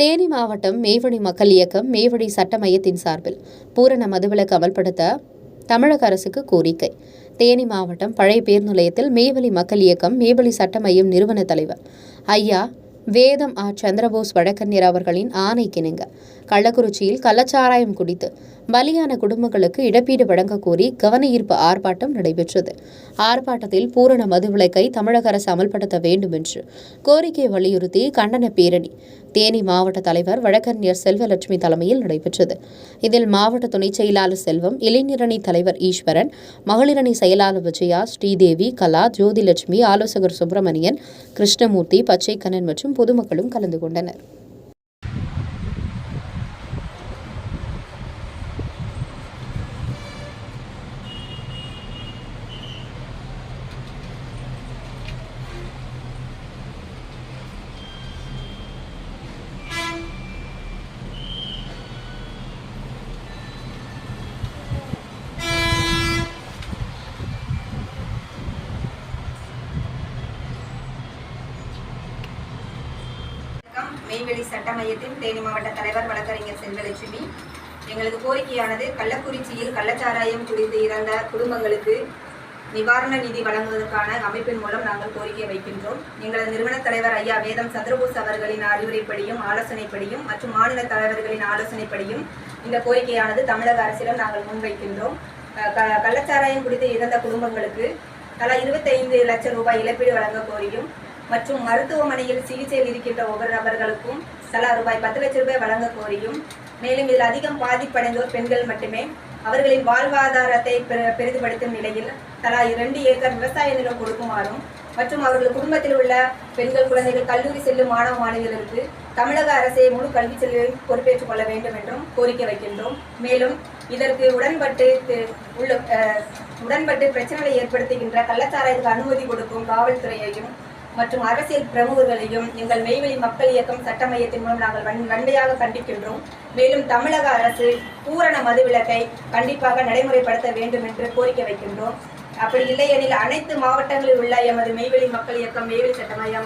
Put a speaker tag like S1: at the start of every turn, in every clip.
S1: தேனி மாவட்டம் மேவடி மக்கள் இயக்கம் மேவடி சட்ட மையத்தின் சார்பில் பூரண மதுவிலக்கு அமல்படுத்த தமிழக அரசுக்கு கோரிக்கை. தேனி மாவட்டம் பழைய பேருந்து நிலையத்தில் மேவலி மக்கள் இயக்கம் மேவலி சட்ட மையம் நிறுவன தலைவர் ஐயா வேதம் சந்திரபோஸ் வழக்கறிஞர் அவர்களின் ஆணைக்கிணங்க கள்ளக்குறிச்சியில் கள்ளச்சாராயம் குடித்து பலியான குடும்பங்களுக்கு இழப்பீடு வழங்க கோரி கவன ஈர்ப்பு ஆர்ப்பாட்டம் நடைபெற்றது. ஆர்ப்பாட்டத்தில் பூரண மதுவிலக்கை தமிழக அரசு அமல்படுத்த வேண்டும் என்று கோரிக்கை வலியுறுத்தி கண்டன பேரணி தேனி மாவட்ட தலைவர் வழக்கறிஞர் செல்வலட்சுமி தலைமையில் நடைபெற்றது. இதில் மாவட்ட துணைச் செயலாளர் செல்வம், இளைஞரணி தலைவர் ஈஸ்வரன், மகளிரணி செயலாளர் விஜயா, ஸ்ரீதேவி, கலா, ஜோதிலட்சுமி, ஆலோசகர் சுப்பிரமணியன், கிருஷ்ணமூர்த்தி, பச்சைக்கண்ணன் மற்றும் பொதுமக்களும் கலந்து கொண்டனர்.
S2: மேவலி சட்ட மையத்தின் தேனி மாவட்ட தலைவர் வழக்கறிஞர் செல்வலட்சுமி. எங்களது கோரிக்கையானது கள்ளக்குறிச்சியில் கள்ளச்சாராயம் குடித்து இறந்த குடும்பங்களுக்கு நிவாரண நிதி வழங்குவதற்கான அமைப்பின் மூலம் நாங்கள் கோரிக்கை வைக்கின்றோம். எங்களது நிறுவன தலைவர் ஐயா வேதம் சந்திரபோஸ் அவர்களின் அறிவுரைப்படியும் ஆலோசனைப்படியும் மற்றும் மாநில தலைவர்களின் ஆலோசனைப்படியும் இந்த கோரிக்கையானது தமிழக அரசிடம் நாங்கள் முன்வைக்கின்றோம். கள்ளச்சாராயம் குடித்து இறந்த குடும்பங்களுக்கு தலா 25 லட்சம் ரூபாய் இழப்பீடு வழங்க கோரியும் மற்றும் மருத்துவமனையில் சிகிச்சையில் இருக்கின்ற ஒவ்வொரு நபர்களுக்கும் தலா ரூபாய் 10 லட்சம் ரூபாய் வழங்க கோரியும், மேலும் இதில் அதிகம் பாதிப்படைந்தோர் பெண்கள் மட்டுமே அவர்களின் வாழ்வாதாரத்தை பெரிதுபடுத்தும் நிலையில் தலா 2 ஏக்கர் விவசாய நிலம் கொடுக்குமாறும் மற்றும் அவர்கள் குடும்பத்தில் உள்ள பெண்கள் குழந்தைகள் கல்லூரி செல்லும் மாணவ மாணவியர்களுக்கு தமிழக அரசே முழு கல்வி செலவை பொறுப்பேற்றுக் கொள்ள வேண்டும் என்றும் கோரிக்கை வைக்கின்றோம். மேலும் இதற்கு உடன்பட்டு பிரச்சனைகளை ஏற்படுத்துகின்ற கள்ளச்சாராயத்துக்கு அனுமதி கொடுக்கும் காவல்துறையையும் மற்றும் அரசியல் பிரமுகர்களையும் எங்கள் மேவலி மக்கள் இயக்கம் சட்ட மையத்தின் மூலம் நாங்கள் வன்மையாக கண்டிக்கின்றோம். மேலும் தமிழக அரசு பூரண மதுவிலக்கை கண்டிப்பாக நடைமுறைப்படுத்த வேண்டும் என்று கோரிக்கை வைக்கின்றோம். அப்படி இல்லையெனில் அனைத்து மாவட்டங்களில் உள்ள எமது மேவலி மக்கள் இயக்கம் மேவலி சட்ட மைய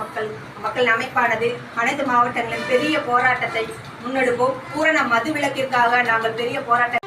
S2: மக்கள் அமைப்பானது அனைத்து மாவட்டங்களிலும் பெரிய போராட்டத்தை முன்னெடுப்போம். பூரண மதுவிலக்கிற்காக நாங்கள் பெரிய போராட்டம்